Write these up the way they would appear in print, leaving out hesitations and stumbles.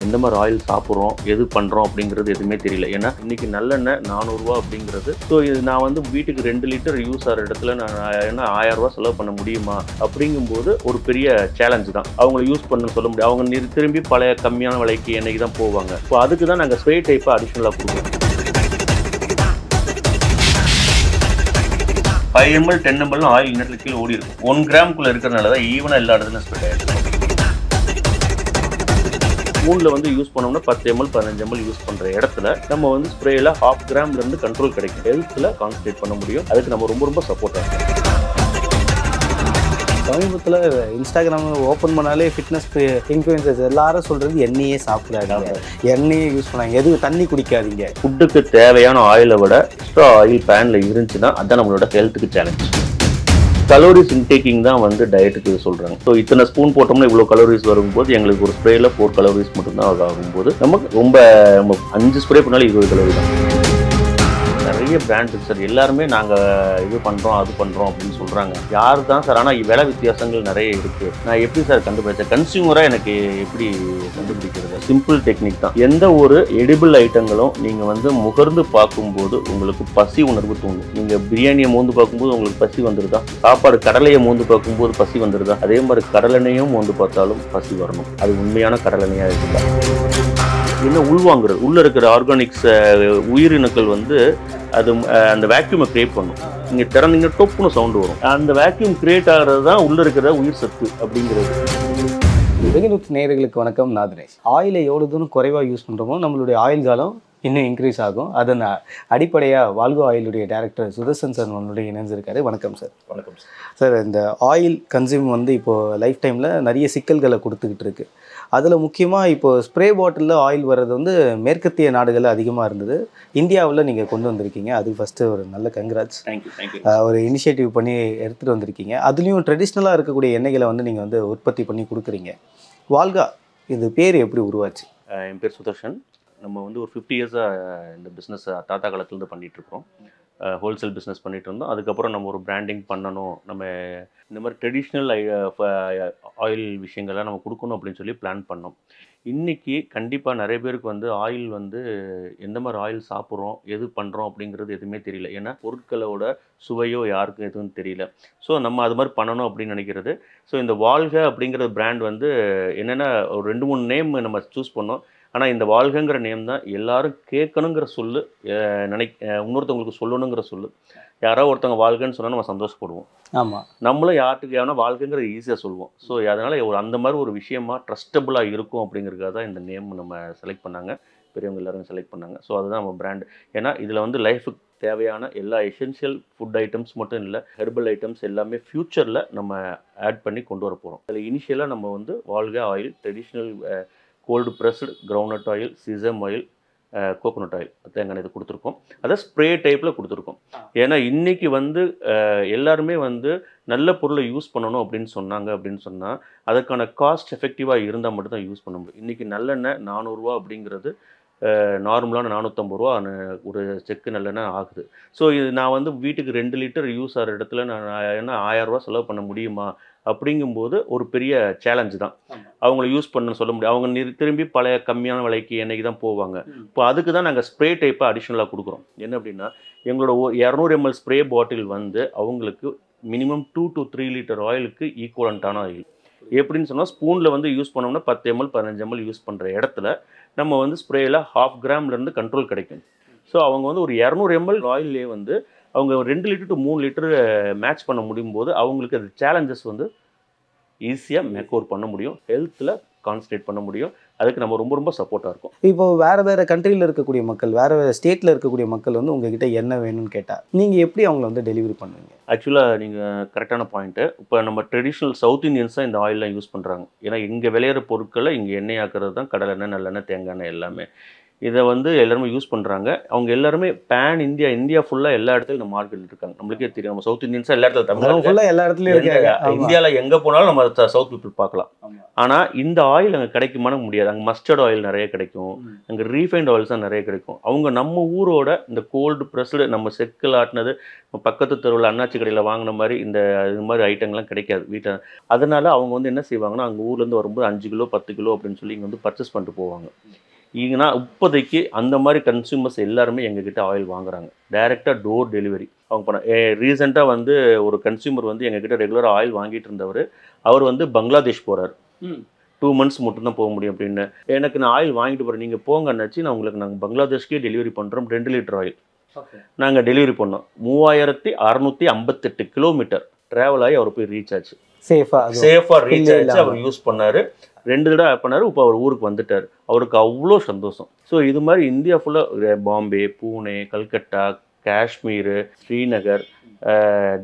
எந்த மாதிரி ஆயில் சாப்பிட்றோம், எது பண்ணுறோம் அப்படிங்கிறது எதுவுமே தெரியல. ஏன்னா இன்றைக்கி நல்லெண்ணெய் 400 ரூபா அப்படிங்கிறது. ஸோ இது நான் வந்து வீட்டுக்கு 2 லிட்டர் யூஸ் ஆகிற இடத்துல நான் என்ன 1000 ரூபா செலவு பண்ண முடியுமா அப்படிங்கும்போது ஒரு பெரிய சேலஞ்சு தான். அவங்கள யூஸ் பண்ண சொல்ல முடியும். அவங்க திரும்பி பழைய கம்மியான விலைக்கு எண்ணெய்க்கு தான் போவாங்க. ஸோ அதுக்கு தான் நாங்கள் ஸ்ப்ரே டைப்பை அடிஷ்னலாக கொடுக்குறோம். 5 ml 10 ml ஆயில் இன்னத்துல கீழே ஓடி இருக்கும். 1 கிராமுக்குள்ள இருக்கிறதுனால தான் ஈவனாக எல்லா இடத்துலையும் ஸ்ப்ரெட் ஆகிடும். ஸ்பூனில் வந்து யூஸ் பண்ணோம்னா 10 ml 15 ml யூஸ் பண்ணுற இடத்துல நம்ம வந்து ஸ்ப்ரேயில் 1/2 கிராம்லேருந்து கண்ட்ரோல் கிடைக்கும். ஹெல்த்தில் கான்சன்ட்ரேட் பண்ண முடியும். அதுக்கு நம்ம ரொம்ப சப்போர்ட் ஆகும். சமீபத்தில் இன்ஸ்டாகிராமில் ஓப்பன் பண்ணாலே ஃபிட்னஸ் இன்ஃப்ளூயன்சர்ஸ் எல்லாரும் சொல்கிறது எண்ணெயே சாப்பிடாதீங்க, எண்ணெயே யூஸ் பண்ணாங்க, எதுவும் தண்ணி குடிக்காதீங்க. ஃபுட்டுக்கு தேவையான ஆயிலை விட எக்ஸ்ட்ரா ஆயில் பேனில் இருந்துச்சுன்னா அதுதான் நம்மளோட ஹெல்த்துக்கு சேலஞ்ச். கலோரிஸ் இன்டேக்கிங் தான் வந்து டயட்டுக்கு சொல்கிறாங்க. ஸோ இத்தனை ஸ்பூன் போட்டோம்னா இவ்வளோ கலோரிஸ் வரும்போது எங்களுக்கு ஒரு ஸ்ப்ரேயில் 4 கலோரிஸ் மட்டும்தான் ஆகும்போது நமக்கு ரொம்ப 5 ஸ்ப்ரே பண்ணாலும் 20 கலோரி தான். நிறைய பிராண்ட் இருக்கு சார். எல்லாருமே நாங்கள் இது பண்ணுறோம் அது பண்ணுறோம் அப்படின்னு சொல்கிறாங்க. யார் தான் சார்? ஆனால் விலை வித்தியாசங்கள் நிறைய இருக்குது. நான் எப்படி சார் கண்டுபிடிச்சேன்? கன்சியூமராக எனக்கு எப்படி கண்டுபிடிக்கிறது? சிம்பிள் டெக்னிக் தான். எந்த ஒரு எடிபிள் ஐட்டங்களும் நீங்கள் வந்து முகர்ந்து பார்க்கும்போது உங்களுக்கு பசி உணர்வு தோணும். நீங்கள் பிரியாணியை மோந்து பார்க்கும்போது உங்களுக்கு பசி வந்துடுதா? சாப்பாடு கடலையை மோந்து பார்க்கும்போது பசி வந்துடுதா? அதே மாதிரி கடலெண்ணையும் மோந்து பார்த்தாலும் பசி வரணும். அது உண்மையான கடலெண்ணையாக இருக்குதா? என்ன உள்வாங்குறது? உள்ளே இருக்கிற ஆர்கானிக்ஸ் உயிரினங்கள் வந்து அது அந்த வேக்யூமை கிரியேட் பண்ணும். நீங்கள் திறந்தீங்க டொப்புன்னு சவுண்டு வரும். அந்த வேக்யூம் கிரியேட் ஆகிறது தான் உள்ளே இருக்கிற உயிர் சத்து அப்படிங்கிறது. வெகினுக்ஸ் நேயர்களுக்கு வணக்கம். நான் தினேஷ். ஆயிலை எவ்வளோ தூரம் குறைவாக யூஸ் பண்ணுறோமோ நம்மளுடைய ஆயில் காலம் இன்னும் இன்க்ரீஸ் ஆகும். அதன் அடிப்படையாக வால்கோ ஆயிலுடைய டைரக்டர் சுதர்சன் சார் நம்மளுடைய இணைஞ்சிருக்காரு. வணக்கம் சார். வணக்கம் சார். சார், இந்த ஆயில் கன்சியூம் வந்து இப்போது லைஃப் டைமில் நிறைய சிக்கல்களை கொடுத்துக்கிட்டு இருக்குது. அதில் முக்கியமாக இப்போது ஸ்ப்ரே பாட்டிலில் ஆயில் வர்றது வந்து மேற்கத்திய நாடுகளில் அதிகமாக இருந்தது. இந்தியாவில் நீங்கள் கொண்டு வந்திருக்கீங்க. அதுக்கு ஃபஸ்ட்டு ஒரு நல்ல கங்க்ராட்ஸ். தேங்க்யூ. ஒரு இனிஷியேட்டிவ் பண்ணி எடுத்துகிட்டு வந்திருக்கீங்க. அதுலேயும் ட்ரெடிஷ்னலாக இருக்கக்கூடிய எண்ணெய்களை வந்து நீங்கள் வந்து உற்பத்தி பண்ணி கொடுக்குறீங்க. வால்கா இது பேர் எப்படி உருவாச்சு? என் பேர் சுதர்ஷன். நம்ம வந்து ஒரு 50 இயர்ஸாக இந்த பிஸ்னஸ் தாத்தா காலத்துலேருந்து பண்ணிகிட்ருக்கோம். ஹோல்சேல் பிஸ்னஸ் பண்ணிகிட்டு இருந்தோம். அதுக்கப்புறம் நம்ம ஒரு பிராண்டிங் பண்ணணும், நம்ம இந்த மாதிரி ட்ரெடிஷ்னல் ஆயில் விஷயங்கள்லாம் நம்ம கொடுக்கணும் அப்படின்னு சொல்லி பிளான் பண்ணோம். இன்றைக்கி கண்டிப்பாக நிறைய பேருக்கு வந்து ஆயில் வந்து எந்த மாதிரி ஆயில் சாப்பிட்றோம், எது பண்ணுறோம் அப்படிங்கிறது எதுவுமே தெரியல. ஏன்னா பொருட்களோட சுவையோ யாருக்கும் எதுவும் தெரியல. ஸோ நம்ம அது மாதிரி பண்ணணும் அப்படின்னு நினைக்கிறது. ஸோ இந்த வால்க அப்படிங்கிற பிராண்ட் வந்து என்னென்னா ஒரு 2-3 நேம் நம்ம சூஸ் பண்ணோம். ஆனால் இந்த வால்கங்கிற நேம் தான் எல்லாரும் கேட்கணுங்கிற சொல்லு, இன்னொருத்தவங்களுக்கு சொல்லணுங்கிற சொல்லு. யாரோ ஒருத்தவங்க வாழ்கன்னு சொன்னால் நம்ம சந்தோஷப்படுவோம். ஆமாம், நம்மளும் யார்ட்டுக்கு யாருன்னா வாழ்க்கைங்கிறது ஈஸியாக சொல்லுவோம். ஸோ அதனால் ஒரு அந்த மாதிரி ஒரு விஷயமா ட்ரஸ்டபுளாக இருக்கும் அப்படிங்கிறதுக்காக தான் இந்த நேம் நம்ம செலக்ட் பண்ணாங்க. பெரியவங்க எல்லாரும் செலக்ட் பண்ணாங்க. ஸோ அதுதான் நம்ம பிராண்ட். ஏன்னா இதில் வந்து லைஃபுக்கு தேவையான எல்லா எசென்ஷியல் ஃபுட் ஐட்டம்ஸ் மட்டும் இல்லை, ஹெர்பல் ஐட்டம்ஸ் எல்லாமே ஃப்யூச்சரில் நம்ம ஆட் பண்ணி கொண்டு வர போகிறோம். அதில் இனிஷியலாக நம்ம வந்து வால்கா oil, traditional cold pressed groundnut oil, sesame oil, coconut oil, தேங்காய் இது கொடுத்துருக்கோம். அதை ஸ்ப்ரே டைப்பில் கொடுத்துருக்கோம். ஏன்னா இன்றைக்கி வந்து எல்லாருமே வந்து நல்ல பொருளை யூஸ் பண்ணணும் அப்படின்னு சொன்னால் அதுக்கான காஸ்ட் எஃபெக்டிவாக இருந்தால் மட்டும் தான் யூஸ் பண்ண முடியும். இன்றைக்கி நல்லெண்ணெய் 400 ரூபா அப்படிங்கிறது நார்மலான 450 ரூபா ஒரு செக்கு நல்லெண்ணெய் ஆகுது. ஸோ இது நான் வந்து வீட்டுக்கு 2 லிட்டர் யூஸ் ஆகிற இடத்துல நான் என்ன 1000 ரூபா செலவு பண்ண முடியுமா அப்படிங்கும்போது ஒரு பெரிய சேலஞ்சு தான். அவங்கள யூஸ் பண்ண சொல்ல முடியும். அவங்க திரும்பி பழைய கம்மியான விலைக்கு எண்ணெய்க்கு தான் போவாங்க. இப்போ அதுக்கு தான் நாங்கள் ஸ்ப்ரே டைப்பை அடிஷ்னலாக கொடுக்குறோம். என்ன அப்படின்னா எங்களோட 200 ml ஸ்ப்ரே பாட்டில் வந்து அவங்களுக்கு மினிமம் 2 to 3 லிட்டர் ஆயிலுக்கு ஈக்குவலண்ட்டான ஆயில். எப்படின்னு சொன்னால் ஸ்பூனில் வந்து யூஸ் பண்ணோம்னா 10 ml 15 ml யூஸ் பண்ணுற இடத்துல நம்ம வந்து ஸ்ப்ரேயில் 1/2 கிராம்லேருந்து கண்ட்ரோல் கிடைக்கும். ஸோ அவங்க வந்து ஒரு 200 ml ஆயிலே வந்து அவங்க 2 லிட்டர் to 3 லிட்டர் மேட்ச் பண்ண முடியும் போது அவங்களுக்கு அது சேலஞ்சஸ் வந்து ஈஸியாக மேக் ஓவர் பண்ண முடியும். ஹெல்த்தில் கான்சன்ட்ரேட் பண்ண முடியும். அதுக்கு நம்ம ரொம்ப சப்போர்ட்டாக இருக்கும். இப்போ வேறு கண்ட்ரியில் இருக்கக்கூடிய மக்கள், வேறு ஸ்டேட்டில் இருக்கக்கூடிய மக்கள் வந்து உங்ககிட்ட என்ன வேணும்னு கேட்டால் நீங்கள் எப்படி அவங்கள வந்து டெலிவரி பண்ணுவீங்க? ஆக்சுவலாக நீங்கள் கரெக்டான பாயிண்ட்டு. இப்போ நம்ம ட்ரெடிஷ்னல் சவுத் இந்தியன்ஸ் தான் இந்த ஆயிலெலாம் யூஸ் பண்ணுறாங்க. ஏன்னா இங்கே விளையிற பொருட்களை இங்கே எண்ணெய் ஆக்கிறது தான் கடலெண்ணெய், நல்லெண்ணெய், தேங்காய் எண்ணெய் எல்லாமே. இதை வந்து எல்லாருமே யூஸ் பண்ணுறாங்க. அவங்க எல்லாருமே இந்தியா ஃபுல்லாக எல்லா இடத்துலையும் நம்ம மார்க்கெட் இருக்காங்க. நம்மளுக்கே தெரியும், நம்ம சவுத் இந்தியன்ஸாக எல்லா இடத்துல தமிழ்நாட்டில் எல்லா இடத்துலையும் இருக்காங்க. இந்தியாவில் எங்கே போனாலும் நம்ம சவுத் பீப்புள் பார்க்கலாம். ஆனால் இந்த ஆயில் அங்கே கிடைக்குமானு முடியாது. அங்கே மஸ்டர்ட் ஆயில் நிறைய கிடைக்கும், அங்கே ரீஃபைண்ட் ஆயில்ஸ் தான் நிறைய கிடைக்கும். அவங்க நம்ம ஊரோட இந்த கோல்டு ப்ரெஸ்டு நம்ம செக்கில் ஆட்டினது பக்கத்து தெருவில் அண்ணாச்சி கடையில் வாங்கின மாதிரி இது மாதிரி ஐட்டங்கள்லாம் கிடைக்காது வீட்டில். அதனால அவங்க வந்து என்ன செய்வாங்கன்னா, அங்கே ஊர்லேருந்து வரும்போது 5 கிலோ 10 கிலோ அப்படின்னு சொல்லி இங்கே வந்து பர்ச்சேஸ் பண்ணிட்டு போவாங்க. ஏன்னா இப்போதைக்கு அந்த மாதிரி கன்சியூமர்ஸ் எல்லாருமே எங்ககிட்ட ஆயில் வாங்குறாங்க. டைரெக்டாக டோர் டெலிவரி அவங்க பண்ண. ரீசெண்டாக வந்து ஒரு கன்சியூமர் வந்து எங்ககிட்ட ரெகுலராக ஆயில் வாங்கிட்டு இருந்தவர், அவர் வந்து பங்களாதேஷ் போகிறார். 2 months மட்டும்தான் போக முடியும் அப்படின்னு. எனக்கு நான் ஆயில் வாங்கிட்டு போகிறேன், நீங்கள் போங்க அண்ணாச்சி, நாங்கள் பங்களாதேஷ்க்கே டெலிவரி பண்ணுறோம். 2 லிட்டர் ஆயில் நாங்கள் டெலிவரி பண்ணோம். 3658 கிலோமீட்டர் ட்ராவல் ஆகி அவர் போய் ரீச் ஆச்சு. சேஃபாக ரீச் ஆச்சு. அவர் யூஸ் பண்ணார், 2 தடவை பண்ணார். இப்போ அவர் ஊருக்கு வந்துட்டார். அவருக்கு அவ்வளோ சந்தோஷம். ஸோ இது மாதிரி இந்தியா ஃபுல்லாக பாம்பே, பூனே, கல்கட்டா, காஷ்மீர், ஸ்ரீநகர்,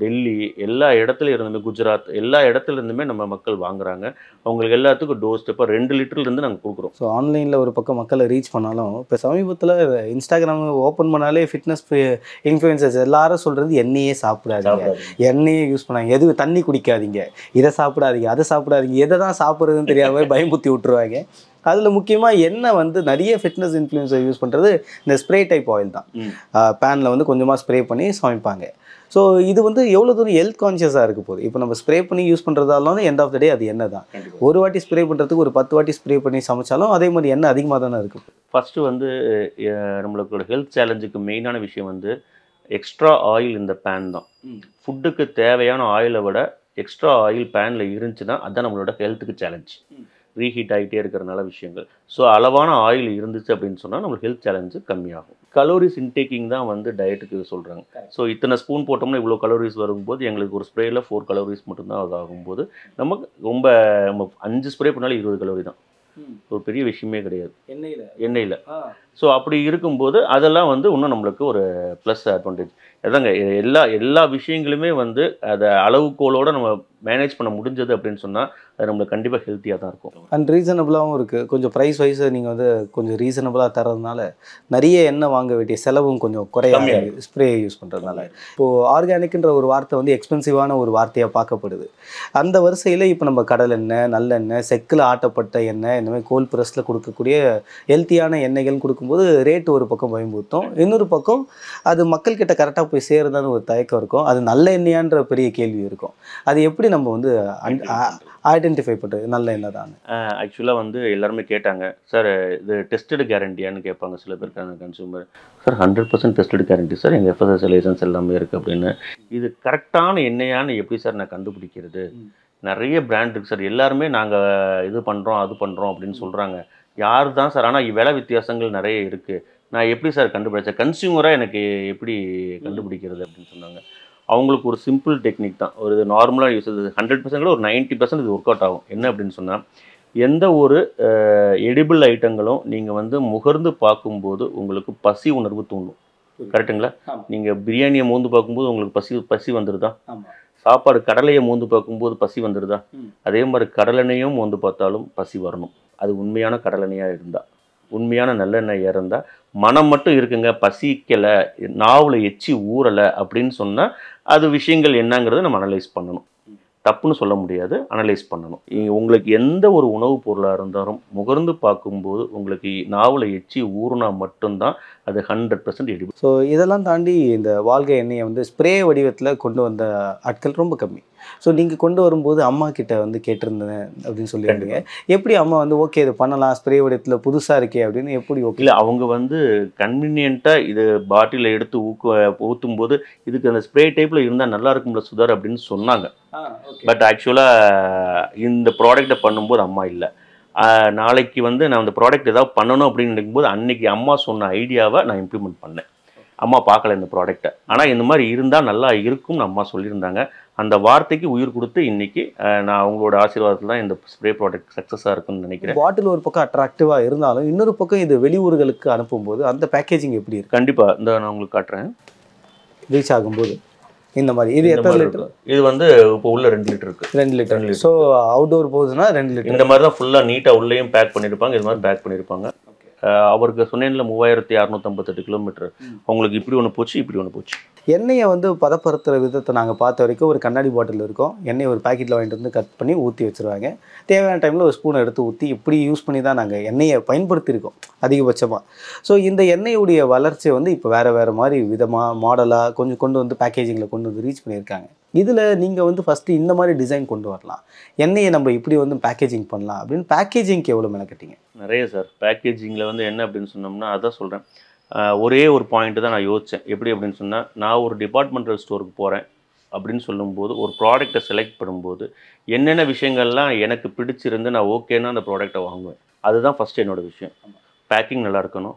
டெல்லி எல்லா இடத்துல இருந்துமே, குஜராத் எல்லா இடத்துல இருந்துமே நம்ம மக்கள் வாங்குறாங்க. அவங்களுக்கு எல்லாத்துக்கும் டோர் ஸ்டெப்பாக 2 லிட்டர்லேருந்து நாங்கள் கொடுக்குறோம். ஸோ ஆன்லைனில் ஒரு பக்கம் மக்களை ரீச் பண்ணாலும், இப்போ சமீபத்தில் இன்ஸ்டாகிராம் ஓப்பன் பண்ணாலே ஃபிட்னஸ் இன்ஃப்ளூயன்சர்ஸ் எல்லாரும் சொல்கிறது எண்ணெயே சாப்பிடாதீங்க, எண்ணெயே யூஸ் பண்ணாங்க, எதுவும் தண்ணி குடிக்காதீங்க, இதை சாப்பிடாதீங்க, அதை சாப்பிடாதீங்க, எதை தான் சாப்பிட்றதுன்னு தெரியாமல் பயமுத்தி விட்டுருவாங்க. அதில் முக்கியமாக எண்ணெய் வந்து நிறைய ஃபிட்னஸ் இன்ஃப்ளூயன்சர் யூஸ் பண்ணுறது இந்த ஸ்ப்ரே டைப் ஆயில் தான். பேனில் வந்து கொஞ்சமாக ஸ்ப்ரே பண்ணி சமைப்பாங்க. ஸோ இது வந்து எவ்வளோ தூரம் ஹெல்த் கான்ஷியஸாக இருக்க போகுது. இப்போ நம்ம ஸ்ப்ரே பண்ணி யூஸ் பண்ணுறதாலும் எண்ட் ஆஃப் த டே அது எண்ணெய் தான். ஒரு வாட்டி ஸ்ப்ரே பண்ணுறதுக்கு ஒரு 10 வாட்டி ஸ்ப்ரே பண்ணி சமைச்சாலும் அதே மாதிரி எண்ணெய் அதிகமாக தானே இருக்குது. ஃபஸ்ட்டு வந்து நம்மளோட ஹெல்த் சேலஞ்சுக்கு மெயினான விஷயம் வந்து எக்ஸ்ட்ரா ஆயில் இந்த பேன் தான். ஃபுட்டுக்கு தேவையான ஆயிலை விட எக்ஸ்ட்ரா ஆயில் பேனில் இருந்துச்சுன்னா அதுதான் நம்மளோட ஹெல்த்துக்கு சேலஞ்ச். ரீஹீட் ஆகிட்டே இருக்கிறனால விஷயங்கள். ஸோ அளவான ஆயில் இருந்துச்சு அப்படின்னு சொன்னால் நம்மளுக்கு ஹெல்த் சேலஞ்சு கம்மியாகும். கலோரிஸ் இன்டேக்கிங் தான் வந்து டயட்டுக்கு சொல்கிறாங்க. ஸோ இத்தனை ஸ்பூன் போட்டோம்னா இவ்வளோ கலோரிஸ் வரும்போது எங்களுக்கு ஒரு ஸ்ப்ரேயில் 4 கலோரிஸ் மட்டும்தான் அது ஆகும்போது நமக்கு நம்ம 5 ஸ்ப்ரே பண்ணாலும் 20 கலோரி தான். ஒரு பெரிய விஷயமே கிடையாது எண்ணெயில். ஸோ அப்படி இருக்கும்போது அதெல்லாம் வந்து இன்னும் நம்மளுக்கு ஒரு ப்ளஸ் அட்வான்டேஜ். அதாங்க எல்லா விஷயங்களுமே வந்து அதை அளவுகோலோடு நம்ம மேனேஜ் பண்ண முடிஞ்சது அப்படின்னு சொன்னால் அது நம்மளுக்கு கண்டிப்பாக ஹெல்த்தியாக தான் இருக்கும். அண்ட் ரீசனபிளாகவும் இருக்குது. கொஞ்சம் ப்ரைஸ் வைஸை நீங்கள் வந்து கொஞ்சம் ரீசனபிளாக தரதுனால நிறைய எண்ணெய் வாங்க வேண்டிய செலவும் கொஞ்சம் குறையாம ஸ்ப்ரே யூஸ் பண்ணுறதுனால. இப்போது ஆர்கானிக்ன்ற ஒரு வார்த்தை வந்து எக்ஸ்பென்சிவான ஒரு வார்த்தையாக பார்க்கப்படுது. அந்த வரிசையில் இப்போ நம்ம கடல் எண்ணெய், நல்லெண்ணெய், செக்கில் ஆட்டப்பட்ட எண்ணெய், இந்த மாதிரி கோல்ட் ப்ரெஸ்ஸில் கொடுக்கக்கூடிய ஹெல்த்தியான எண்ணெய்கள் கொடுக்கும்போது ரேட்டு ஒரு பக்கம் பயன்படுத்தும், இன்னொரு பக்கம் அது மக்கள்கிட்ட கரெக்டாக போய் சேருதான்னு ஒரு தயக்கம் இருக்கும். அது நல்ல எண்ணெயான்ற பெரிய கேள்வி இருக்கும். அது எப்படி நம்ம வந்து ஐடென்டிஃபை பண்ணுறது நல்ல எண்ணெய் தான்? ஆக்சுவலாக வந்து எல்லாருமே கேட்டாங்க, சார் இது டெஸ்டடு கேரண்டியான்னு கேட்பாங்க சில பேருக்கான consumer. Sir 100% tested guarantee sir, எங்கள் FSSAI லைசன்ஸ் எல்லாமே இருக்குது அப்படின்னு. இது கரெக்டான எண்ணெயான்னு எப்படி சார் நான் கண்டுபிடிக்கிறது? நிறைய பிராண்ட் இருக்குது சார், எல்லாருமே நாங்கள் இது பண்ணுறோம் அது பண்ணுறோம் அப்படின்னு சொல்கிறாங்க. யார் தான் சார்? ஆனால் விலை வித்தியாசங்கள் நிறைய இருக்குது, நான் எப்படி சார் கண்டுபிடிச்சேன்? கன்சியூமராக எனக்கு எப்படி கண்டுபிடிக்கிறது அப்படின்னு சொன்னாங்க. அவங்களுக்கு ஒரு சிம்பிள் டெக்னிக் தான். ஒரு நார்மலாக யூஸ் 100% ஒரு 90% இது ஒர்க் அவுட் ஆகும். என்ன அப்படின்னு சொன்னால், எந்த ஒரு எடிபிள் ஐட்டங்களும் நீங்கள் வந்து முகர்ந்து பார்க்கும்போது உங்களுக்கு பசி உணர்வு தூண்டும். கரெக்டுங்களா? நீங்கள் பிரியாணியை மோந்து பார்க்கும்போது உங்களுக்கு பசி வந்துடுதா? சாப்பாடு கடலையை மோந்து பார்க்கும்போது பசி வந்துடுதா? அதே மாதிரி கடலெண்ணையும் மோந்து பார்த்தாலும் பசி வரணும். அது உண்மையான கடலெண்ணையாக இருந்தால், உண்மையான நல்லெண்ணெய் இருந்தால். மனம் மட்டும் இருக்குங்க, பசிக்கலை, நாவில் எச்சி ஊறலை அப்படின்னு சொன்னால் அது விஷயங்கள் என்னங்கிறத நம்ம அனலைஸ் பண்ணணும். தப்புன்னு சொல்ல முடியாது, அனலைஸ் பண்ணணும். உங்களுக்கு எந்த ஒரு உணவுப் பொருளாக இருந்தாலும் முகர்ந்து பார்க்கும்போது உங்களுக்கு நாவில் எச்சி ஊறுனா மட்டும்தான் அது 100% எடிபிள். ஸோ இதெல்லாம் தாண்டி இந்த வாழ்க்கை எண்ணெயை வந்து ஸ்ப்ரே வடிவத்தில் கொண்டு வந்த ஆட்கள் ரொம்ப கம்மி. ஸோ நீங்கள் கொண்டு வரும்போது அம்மா கிட்ட வந்து கேட்டிருந்தேன் அப்படின்னு சொல்லியிருந்தீங்க. எப்படி அம்மா வந்து ஓகே இது பண்ணலாம், ஸ்ப்ரே வடிவத்தில் புதுசாக இருக்கே அப்படின்னு எப்படி? ஓகே இல்லை, அவங்க வந்து கன்வீனியண்ட்டாக இது பாட்டிலில் எடுத்து ஊற்றும் போது இதுக்கு அந்த ஸ்ப்ரே டைப்பில் இருந்தால் நல்லா இருக்கும்ல சுதார் அப்படின்னு சொன்னாங்க. பட் ஆக்சுவலாக இந்த ப்ராடக்டை பண்ணும்போது அம்மா இல்லை. நாளைக்கு வந்து நான் அந்த ப்ராடக்ட் ஏதாவது பண்ணணும் அப்படின்னு நினைக்கும்போது அன்றைக்கி அம்மா சொன்ன ஐடியாவை நான் இம்ப்ளிமெண்ட் பண்ணேன். அம்மா பார்க்கல இந்த ப்ராடக்டை, ஆனால் இந்த மாதிரி இருந்தால் நல்லா இருக்கும்னு அம்மா சொல்லியிருந்தாங்க. அந்த வார்த்தைக்கு உயிர் கொடுத்து இன்றைக்கி நான் அவங்களோட ஆசீர்வாதத்தில் தான் இந்த ஸ்ப்ரே ப்ராடக்ட் சக்ஸஸாக இருக்குன்னு நினைக்கிறேன். பாட்டில் ஒரு பக்கம் அட்ராக்டிவாக இருந்தாலும் இன்னொரு பக்கம் இது வெளியூர்களுக்கு அனுப்பும்போது அந்த பேக்கேஜிங் எப்படி இருக்குது? கண்டிப்பாக இந்த நான் உங்களுக்கு காட்டுறேன். ரீச் ஆகும்போது இந்த மாதிரி இது எத்தனை லிட்டர்? இது வந்து இப்போ உள்ள 2 லிட்டர் இருக்குது. 2 லிட்டர். ஸோ அவுட்டோர் போகுதுன்னா 2 லிட்டர். இந்த மாதிரி தான் ஃபுல்லாக நீட்டாக உள்ளேயும் பேக் பண்ணியிருப்பாங்க, இது மாதிரி பேக் பண்ணியிருப்பாங்க. அவருக்கு சொன்னேன்ல 3658 கிலோமீட்டர், அவங்களுக்கு இப்படி ஒன்று போச்சு, இப்படி ஒன்று போச்சு. எண்ணெயை வந்து பதப்படுத்துகிற விதத்தை நாங்கள் பார்த்த வரைக்கும் ஒரு கண்ணாடி பாட்டில் இருக்கும், எண்ணெய் ஒரு பாக்கெட்டில் வாங்கிட்டு வந்து கட் பண்ணி ஊற்றி வச்சுருவாங்க. தேவையான டைமில் ஒரு ஸ்பூனை எடுத்து ஊற்றி இப்படி யூஸ் பண்ணி தான் நாங்கள் எண்ணெயை பயன்படுத்தியிருக்கோம் அதிகபட்சமாக. ஸோ இந்த எண்ணெயுடைய வளர்ச்சியை வந்து இப்போ வேறு மாதிரி விதமாக மாடலாக கொஞ்சம் கொண்டு வந்து பேக்கேஜிங்கில் கொண்டு வந்து ரீச் பண்ணியிருக்காங்க. இதில் நீங்கள் வந்து ஃபஸ்ட்டு இந்த மாதிரி டிசைன் கொண்டு வரலாம், எண்ணெயை நம்ம இப்படி வந்து பேக்கேஜிங் பண்ணலாம் அப்படின்னு பேக்கேஜிங்க்கு எவ்வளோ மெனக்கட்டிங்க? நிறைய சார். பேக்கேஜிங்கில் வந்து என்ன அப்படின்னு சொன்னோம்னா, அதான் சொல்கிறேன், ஒரே ஒரு பாயிண்ட்டு தான் நான் யோசித்தேன். எப்படி அப்படின்னு சொன்னால், நான் ஒரு டிபார்ட்மெண்டல் ஸ்டோருக்கு போகிறேன் அப்படின்னு சொல்லும்போது, ஒரு ப்ராடக்ட்டை செலக்ட் பண்ணும்போது என்னென்ன விஷயங்கள்லாம் எனக்கு பிடிச்சிருந்து நான் ஓகேன்னா அந்த ப்ராடக்ட்டை வாங்குவேன். அதுதான் ஃபஸ்ட்டு என்னோடய விஷயம். பேக்கிங் நல்லா இருக்கணும்,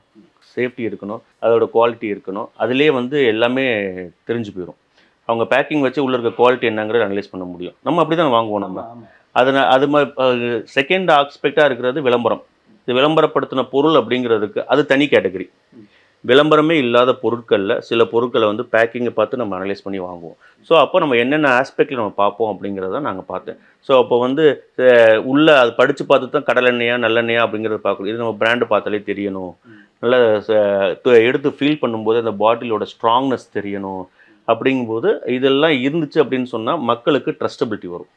சேஃப்டி இருக்கணும், அதோட குவாலிட்டி இருக்கணும். அதிலே வந்து எல்லாமே தெரிஞ்சு போயிடும். அவங்க பேக்கிங் வச்சு உள்ளே இருக்க குவாலிட்டி என்னங்கிறத அனலைஸ் பண்ண முடியும். நம்ம அப்படி தான் வாங்குவோம் நம்ம. அதனால் அது மாதிரி செகண்ட் ஆஸ்பெக்டாக இருக்கிறது விளம்பரம். இது விளம்பரப்படுத்தின பொருள் அப்படிங்கிறதுக்கு அது தனி கேட்டகரி. விளம்பரமே இல்லாத பொருட்களில் சில பொருட்களை வந்து பேக்கிங்கை பார்த்து நம்ம அனலைஸ் பண்ணி வாங்குவோம். ஸோ அப்போ நம்ம என்னென்ன ஆஸ்பெக்டில் நம்ம பார்ப்போம் அப்படிங்கிறத நாங்கள் பார்த்தேன். ஸோ அப்போ வந்து உள்ளே அது படித்து பார்த்து தான் கடலெண்ணெயா நல்லெண்ணெயா அப்படிங்கிறத பார்க்கணும். இது நம்ம பிராண்டு பார்த்தாலே தெரியணும். நல்லா எடுத்து ஃபீல் பண்ணும்போது அந்த பாட்டிலோட ஸ்ட்ராங்னஸ் தெரியணும். அப்படிங்கும்போது இதெல்லாம் இருந்துச்சு அப்படின்னு சொன்னால் மக்களுக்கு ட்ரஸ்டபிலிட்டி வரும்,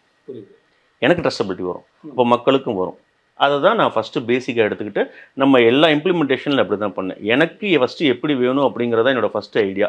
எனக்கு ட்ரஸ்டபிலிட்டி வரும், இப்போ மக்களுக்கும் வரும். அதை தான் நான் ஃபஸ்ட்டு பேசிக்காக எடுத்துக்கிட்டு நம்ம எல்லா இம்ப்ளிமெண்டேஷனில் அப்படி தான் பண்ணேன். எனக்கு ஃபஸ்ட்டு எப்படி வேணும் அப்படிங்கிறத என்னோடய ஃபஸ்ட்டு ஐடியா.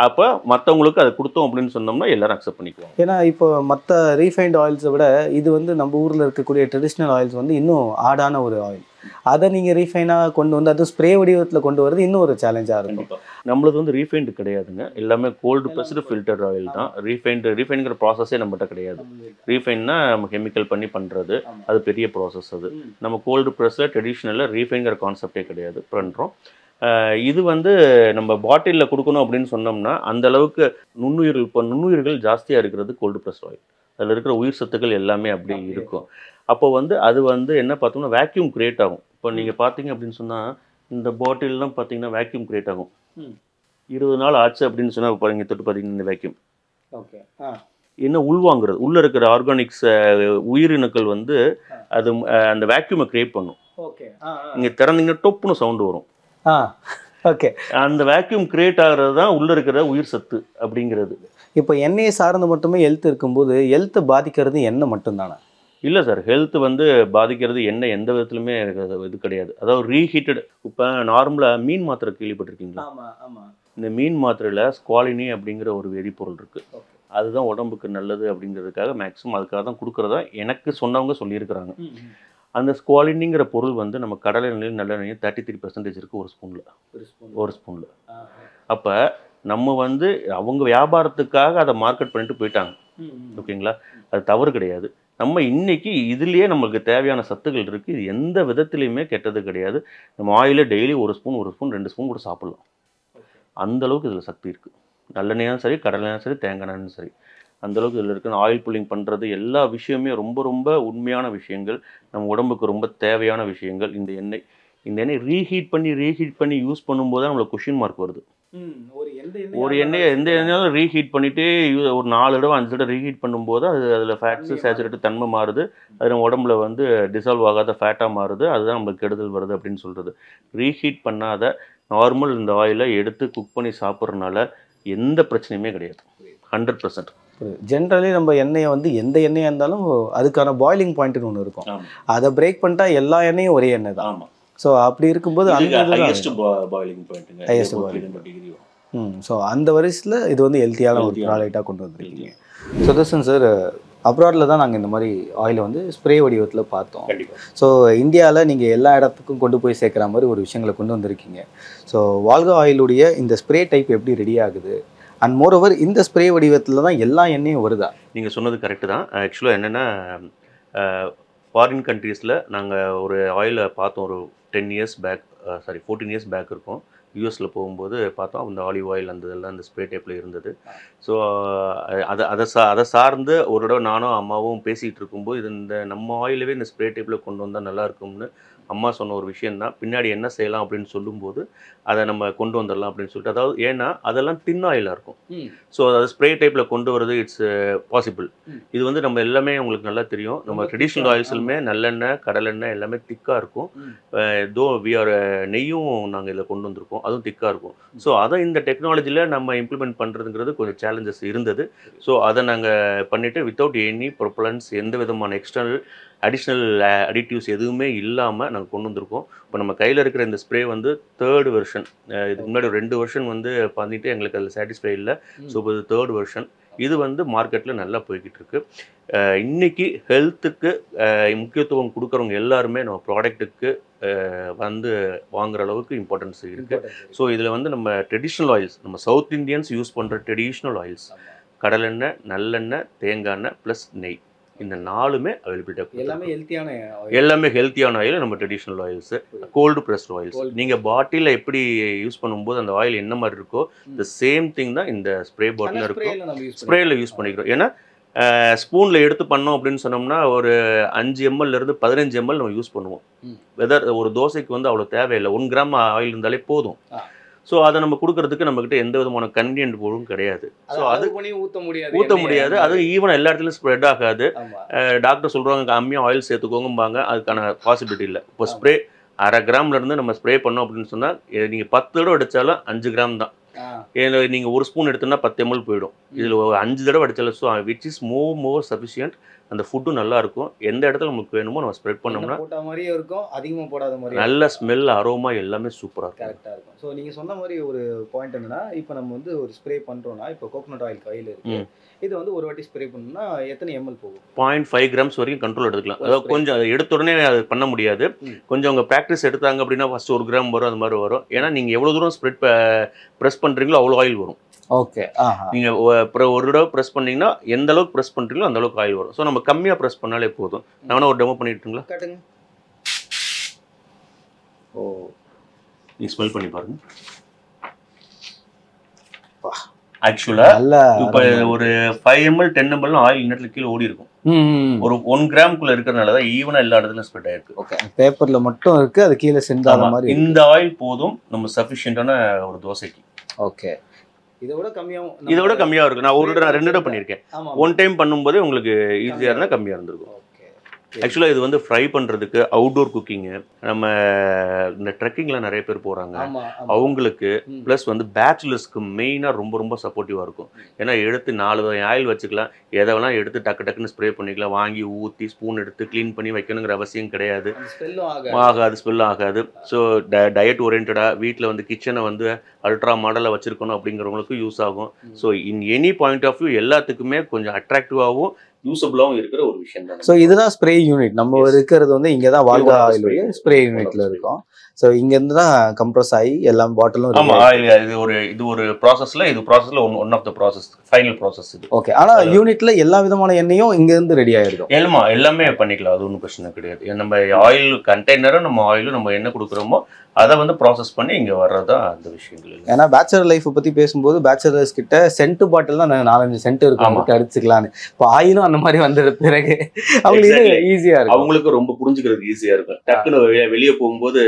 அப்போ மற்றவங்களுக்கு அதை கொடுத்தோம் அப்படின்னு சொன்னோம்னா எல்லோரும் அக்செப்ட் பண்ணிக்குவோம். ஏன்னா இப்போ மற்ற ரீஃபைண்ட் ஆயில்ஸை விட இது வந்து நம்ம ஊரில் இருக்கக்கூடிய ட்ரெடிஷ்னல் ஆயில்ஸ் வந்து இன்னும் ஆடான ஒரு ஆயில். அதை நீங்கள் ரீஃபைனாக கொண்டு வந்து அதுவும் ஸ்ப்ரே வடிவத்தில் கொண்டு வரது இன்னும் ஒரு சேலஞ்சாக இருக்கும். நம்மளது வந்து ரீஃபைண்டு கிடையாதுங்க, எல்லாமே கோல்டு ப்ரெஸ்டு ஃபில்டர் ஆயில் தான். ரீஃபைண்டுங்கிற ப்ராசஸே நம்மகிட்ட கிடையாது. ரீஃபைன்னா நம்ம கெமிக்கல் பண்ணி பண்ணுறது, அது பெரிய ப்ராசஸ். அது நம்ம கோல்டு ப்ரெஸ்ஸில் ட்ரெடிஷ்னலில் ரீஃபைன்கிற கான்செப்டே கிடையாது, பண்ணுறோம். இது வந்து நம்ம பாட்டிலில் கொடுக்கணும் அப்படின்னு சொன்னோம்னா அந்தளவுக்கு நுண்ணுயிர்கள் ஜாஸ்தியாக இருக்கிறது கோல்டு ப்ரெஸ்ட் ஆயில். அதில் இருக்கிற உயிர் சத்துக்கள் எல்லாமே அப்படி இருக்கும். அப்போ வந்து அது வந்து என்ன பார்த்தோம்னா வேக்யூம் கிரியேட் ஆகும். இப்போ நீங்கள் பார்த்தீங்க அப்படின்னு சொன்னால் இந்த பாட்டில்லாம் பார்த்தீங்கன்னா வேக்யூம் கிரியேட் ஆகும். 20 நாள் ஆச்சு அப்படின்னு சொன்னால் பாருங்க, தொட்டு பார்த்தீங்கன்னா இந்த வேக்யூம் என்ன உள்வாங்கிறது, உள்ளே இருக்கிற ஆர்கானிக்ஸ் உயிரினங்கள் வந்து அது அந்த வேக்யூமை கிரியேட் பண்ணும். இங்கே திறந்தீங்கன்னா டொப்புன்னு சவுண்டு வரும். ஓகே, அந்த வேக்யூம் கிரியேட் ஆகிறது தான் உள்ளே இருக்கிற உயிர் சத்து அப்படிங்கிறது. இப்போ எண்ணெயை சார்ந்து மட்டுமே ஹெல்த் இருக்கும்போது ஹெல்த்தை பாதிக்கிறது எண்ணெய் மட்டும்தானே? இல்லை சார், ஹெல்த் வந்து பாதிக்கிறது எண்ணெய் எந்த விதத்துலையுமே இது கிடையாது. அதாவது ரீஹீட்டட். இப்போ நார்மலாக மீன் மாத்திரை கேள்விப்பட்டிருக்கீங்களா? இந்த மீன் மாத்திரையில் ஸ்குவாலினி அப்படிங்கிற ஒரு வேதிப்பொருள் இருக்குது. அதுதான் உடம்புக்கு நல்லது அப்படிங்கிறதுக்காக மேக்ஸிமம் அதுக்காக தான் கொடுக்குறதா எனக்கு சொன்னவங்க சொல்லியிருக்கிறாங்க. அந்த ஸ்குவாலினிங்கிற பொருள் வந்து நம்ம கடலை எண்ணெயில் நல்லெண்ணெயும் 33% இருக்குது ஒரு ஸ்பூனில். அப்போ நம்ம வந்து அவங்க வியாபாரத்துக்காக அதை மார்க்கெட் பண்ணிட்டு போயிட்டாங்க. ஓகேங்களா, அது தவறு கிடையாது. நம்ம இன்றைக்கி இதுலேயே நம்மளுக்கு தேவையான சத்துக்கள் இருக்குது. இது எந்த விதத்துலையுமே கெட்டது கிடையாது. நம்ம ஆயிலில் டெய்லி ஒரு ஸ்பூன் 2 ஸ்பூன் கூட சாப்பிட்லாம். அந்தளவுக்கு இதில் சக்தி இருக்குது. நல்லெண்ணெயும் சரி, கடலையும் சரி, தேங்காய் எண்ணெயும் சரி, அந்தளவுக்கு இதில் இருக்குது. ஆயில் புல்லிங் பண்ணுறது எல்லா விஷயமே ரொம்ப ரொம்ப உண்மையான விஷயங்கள், நம்ம உடம்புக்கு ரொம்ப தேவையான விஷயங்கள். இந்த எண்ணெய் ரீஹீட் பண்ணி யூஸ் பண்ணும்போது தான் நம்மளுக்கு கொஷின் மார்க் வருது. ஒரு எண்ணெயை எந்த எண்ணெயாலும் ரீஹீட் பண்ணிவிட்டு ஒரு 4 தடவை 5 தடவை ரீஹீட் பண்ணும்போது அதில் ஃபேட்ஸு சேச்சுரேட்டு தன்மை மாறுது. அது நம்ம உடம்புல வந்து டிசால்வ் ஆகாத ஃபேட்டாக மாறுது. அதுதான் நம்மளுக்கு கெடுதல் வருது அப்படின்னு சொல்கிறது. ரீஹீட் பண்ணாத நார்மல் இந்த ஆயிலை எடுத்து குக் பண்ணி சாப்பிட்றதுனால எந்த பிரச்சனையுமே கிடையாது. 100%. ஜென்ரலி நம்ம எண்ணெயை வந்து எந்த எண்ணெயாக இருந்தாலும் அதுக்கான பாயிலிங் பாயிண்ட்னு ஒன்று இருக்கும். அதை பிரேக் பண்ணிட்டா எல்லா எண்ணெயும் ஒரே எண்ணெய் தான். ஆமாம். ஸோ அப்படி இருக்கும்போது ஸோ அந்த வரிசையில் இது வந்து ஹெல்த்தியான ஒரு ப்ராடக்டாக கொண்டு வந்துருக்கீங்க. சுதர்சன் சார், அப்ராடில் தான் நாங்கள் இந்த மாதிரி ஆயிலை வந்து ஸ்ப்ரே வடிவத்தில் பார்த்தோம். ஸோ இந்தியாவில் நீங்கள் எல்லா இடத்துக்கும் கொண்டு போய் சேர்க்குற மாதிரி ஒரு விஷயங்களை கொண்டு வந்திருக்கீங்க. ஸோ வால்கா ஆயிலுடைய இந்த ஸ்ப்ரே டைப் எப்படி ரெடி ஆகுது, அண்ட் மோரோவர் இந்த ஸ்ப்ரே வடிவத்தில் தான் எல்லா எண்ணெயும் வருதா? நீங்கள் சொன்னது கரெக்டு தான். ஆக்சுவலாக என்னென்னா ஃபாரின் கண்ட்ரீஸில் நாங்கள் ஒரு ஆயிலை பார்த்தோம். ஒரு 14 இயர்ஸ் பேக் இருக்கும். யூஎஸில் போகும்போது பார்த்தோம், அந்த ஆலிவ் ஆயில் அந்த இதெல்லாம் அந்த ஸ்ப்ரே டைப்பில் இருந்தது. ஸோ அதை சார்ந்து ஒரு தடவை நானும் அம்மாவும் பேசிகிட்டு இருக்கும்போது இந்த நம்ம ஆயிலவே இந்த ஸ்ப்ரே டைப்பில் கொண்டு வந்தால் நல்லாயிருக்கும்னு அம்மா சொன்ன ஒரு விஷயம் தான், பின்னாடி என்ன செய்யலாம் அப்படின்னு சொல்லும்போது அதை நம்ம கொண்டு வந்துடலாம் அப்படின்னு சொல்லிட்டு. அதாவது ஏன்னா அதெல்லாம் தின் ஆயிலாக இருக்கும். ஸோ அதாவது ஸ்ப்ரே டைப்பில் கொண்டு வரது இட்ஸ் பாசிபிள். இது வந்து நம்ம எல்லாமே உங்களுக்கு நல்லா தெரியும். நம்ம ட்ரெடிஷ்னல் ஆயில்ஸுமே நல்லெண்ணெய், கடலெண்ணெய் எல்லாமே திக்காக இருக்கும். தோ வி ஆர் நெய்யும் நாங்கள் இதில் கொண்டு வந்திருக்கோம், அதுவும் திக்காக இருக்கும். ஸோ அதை இந்த டெக்னாலஜியில் நம்ம இம்ப்ளிமெண்ட் பண்ணுறதுங்கிறது கொஞ்சம் சேலஞ்சஸ் இருந்தது. ஸோ அதை நாங்கள் பண்ணிவிட்டு வித்தவுட் எனி ப்ரொப்பலன்ஸ், எந்த விதமான எக்ஸ்டர்னல் அடிஷ்னல் அடிட்டிவ்ஸ் எதுவுமே இல்லாமல் நாங்கள் கொண்டு வந்திருக்கோம். இப்போ நம்ம கையில் இருக்கிற இந்த ஸ்ப்ரே வந்து 3rd வெர்ஷன். இதுக்கு முன்னாடி ஒரு 2 வெர்ஷன் வந்து பண்ணிட்டு எங்களுக்கு அதில் சாட்டிஸ்ஃபை இல்லை. ஸோ இப்போ இது 3rd வெர்ஷன். இது வந்து மார்க்கெட்டில் நல்லா போய்கிட்டு இருக்கு. இன்னைக்கு ஹெல்த்துக்கு முக்கியத்துவம் கொடுக்குறவங்க எல்லாருமே நம்ம ப்ராடக்ட்டுக்கு வந்து வாங்குற அளவுக்கு இம்பார்ட்டன்ஸ் இருக்குது. ஸோ இதில் வந்து நம்ம ட்ரெடிஷ்னல் ஆயில்ஸ், நம்ம சவுத் இந்தியன்ஸ் யூஸ் பண்ணுற ட்ரெடிஷ்னல் ஆயில்ஸ், கடலெண்ணெய், நல்லெண்ணெய், தேங்காய் எண்ணெய் ப்ளஸ் நெய், இந்த 4மே அவைலபிலிட்டி. எல்லாமே ஹெல்த்தியான ஆயில். நம்ம traditional oils, cold pressed oils. நீங்கள் பாட்டிலில் எப்படி யூஸ் பண்ணும்போது அந்த ஆயில் என்ன மாதிரி இருக்கோ இந்த சேம் திங் தான் இந்த ஸ்ப்ரே பாட்டிலில் இருக்கும். ஸ்ப்ரேயில் யூஸ் பண்ணிக்கிறோம். ஏன்னா ஸ்பூனில் எடுத்து பண்ணோம் அப்படின்னு சொன்னோம்னா ஒரு 5 ml 15 ml நம்ம யூஸ் பண்ணுவோம். வெதர் ஒரு தோசைக்கு வந்து அவ்வளோ தேவையில்லை, 1 கிராம் ஆயில் இருந்தாலே போதும். ஸோ அதை நம்ம கொடுக்கறதுக்கு நம்மக்கிட்ட எந்த விதமான கன்வீனியன்ட் பொருளும் கிடையாது. ஸோ அது ஊற்ற முடியாது. அது ஈவன் எல்லா இடத்துலையும் ஸ்ப்ரெட் ஆகாது. டாக்டர் சொல்கிறாங்க கம்மியாக ஆயில் சேர்த்துக்கோங்கம்பாங்க, அதுக்கான பாசிபிலிட்டி இல்லை. இப்போ ஸ்ப்ரே 1/2 கிராம்லேருந்து நம்ம ஸ்ப்ரே பண்ணோம் அப்படின்னு சொன்னால் நீங்கள் 10 தடவை அடித்தாலும் 5 கிராம் தான். ஏன்னா நீங்கள் ஒரு ஸ்பூன் எடுத்தோன்னா 10 ml போயிடும். இதில் 5 தடவை அடித்தாலும் so which is more sufficient. அந்த ஃபுட்டும் நல்லா இருக்கும். எந்த இடத்துல நமக்கு வேணுமோ நம்ம ஸ்ப்ரெட் பண்ணோம்னா போட்ட மாதிரியே இருக்கும், அதிகமாக போடாத மாதிரி நல்ல ஸ்மெல், அரோமா எல்லாமே சூப்பராக இருக்கும். கரெக்டாக இருக்கும். ஸோ நீங்கள் சொன்ன மாதிரி ஒரு பாயிண்ட் என்னன்னா, இப்போ நம்ம வந்து ஒரு ஸ்ப்ரே பண்ணுறோன்னா, இப்போ கோகோனட் ஆயில் கையில் இருக்குது, இது வந்து ஒரு வாட்டி ஸ்ப்ரே பண்ணணும்னா எத்தனை ml போகும்? 0.5 grams வரைக்கும் கண்ட்ரோல் எடுத்துக்கலாம். அதாவது கொஞ்சம் அதை எடுத்த உடனே அது பண்ண முடியாது. கொஞ்சம் அவங்க ப்ராக்டிஸ் எடுத்தாங்க அப்படின்னா ஃபஸ்ட் 1 கிராம் வரும், அது மாதிரி வரும். ஏன்னா நீங்கள் எவ்வளோ தூரம் ப்ரெஸ் பண்ணுறீங்களோ அவ்வளோ ஆயில் வரும். ஓகே. நீங்கள் ஒரு தடவை ப்ரெஸ் பண்ணீங்கன்னா எந்த அளவுக்கு ப்ரெஸ் பண்ணுறீங்களோ அந்த அளவுக்கு ஆயில் வரும். ஸோ நம்ம கம்மியாக ப்ரெஸ் பண்ணாலே போதும். நான் வேணா ஒரு டெமோ பண்ணிட்டுங்களா? காட்டுங்க. ஓ, நீ ஸ்மெல் பண்ணி பாருங்க. ஆக்சுவலாக இப்போ ஒரு 5 ml 10 ml ஆயில் இன்னத்துல கீழே ஓடி இருக்கும். ஒரு 1 கிராம்குள்ள இருக்கிறதுனால தான் ஈவனா எல்லா இடத்துலயும் ஸ்ப்ரெட் ஆயிருக்கு. ஓகே, பேப்பர்ல மட்டும் இருக்கு, அது கீழே சிந்தாத மாதிரி. இந்த ஆயில் போதும் நம்ம சஃபிஷியன்டான ஒரு தோசைக்கு. ஓகே, இதோட கம்மியா இருக்கு. நான் 2 தடவை பண்ணியிருக்கேன். 1 டைம் பண்ணும்போது உங்களுக்கு ஈஸியாக இருந்தால் கம்மியாக இருந்திருக்கும். ஆக்சுவலாக இது வந்து ஃப்ரை பண்ணுறதுக்கு, அவுட்டோர் குக்கிங்கு, நம்ம இந்த ட்ரெக்கிங்லாம் நிறைய பேர் போகிறாங்க அவங்களுக்கு, ப்ளஸ் வந்து பேச்சுலர்ஸ்க்கு மெயினாக ரொம்ப ரொம்ப சப்போர்ட்டிவாக இருக்கும். ஏன்னா எடுத்து 4 ஆயில் வச்சுக்கலாம், எதெல்லாம் எடுத்து டக்குன்னு ஸ்ப்ரே பண்ணிக்கலாம். வாங்கி ஊற்றி ஸ்பூன் எடுத்து க்ளீன் பண்ணி வைக்கணுங்கிற அவசியம் கிடையாது. ஸ்மெல்லும் ஆகாது. ஸோ டயட் ஓரியன்டாக வீட்டில் வந்து கிச்சனை வந்து அல்ட்ரா மாடலில் வச்சுருக்கணும் அப்படிங்கிறவங்களுக்கும் யூஸ் ஆகும். So in any point of view எல்லாத்துக்குமே கொஞ்சம் அட்ராக்டிவாகவும் யூஸபிளாகவும் இருக்கிற ஒரு விஷயம் தான். ஸோ இதுதான் ஸ்ப்ரே யூனிட். நம்ம இருக்கிறது வந்து இங்கே தான் வால்கா ஆயிலுடைய ஸ்ப்ரே யூனிட்ல இருக்கும். ஸோ இங்கேருந்து தான் கம்ப்ரஸ் ஆகி எல்லா பாட்டிலும். ஆமாம், இது ஒரு ப்ராசஸில் one of the process, final process இது. ஓகே, ஆனால் யூனிட்ல எல்லா விதமான எண்ணெயும் இங்கேருந்து ரெடி ஆகிடும். எல்லாமே பண்ணிக்கலாம், அது ஒன்றும் பிரச்சனை கிடையாது. நம்ம ஆயில் கண்டெய்னரும் நம்ம ஆயிலும் நம்ம என்ன கொடுக்குறோமோ அதை வந்து ப்ராசஸ் பண்ணி இங்கே வர்றதா அந்த விஷயங்கள். ஏன்னா பேச்சுலர் லைஃப்பை பற்றி பேசும்போது பேச்சுலர்ஸ் கிட்ட சென்ட் பாட்டில் தான் 4-5 சென்ட் இருக்கும், அவங்களுக்கு அடிச்சுக்கலான்னு. இப்போ ஆயிலும் அந்த மாதிரி வந்துடுற பிறகு அவங்களுக்கு ஈஸியாக இருக்கும், அவங்களுக்கு ரொம்ப புரிஞ்சுக்கிறதுக்கு ஈஸியாக இருக்கும். டக்குன்னு வெளியே போகும்போது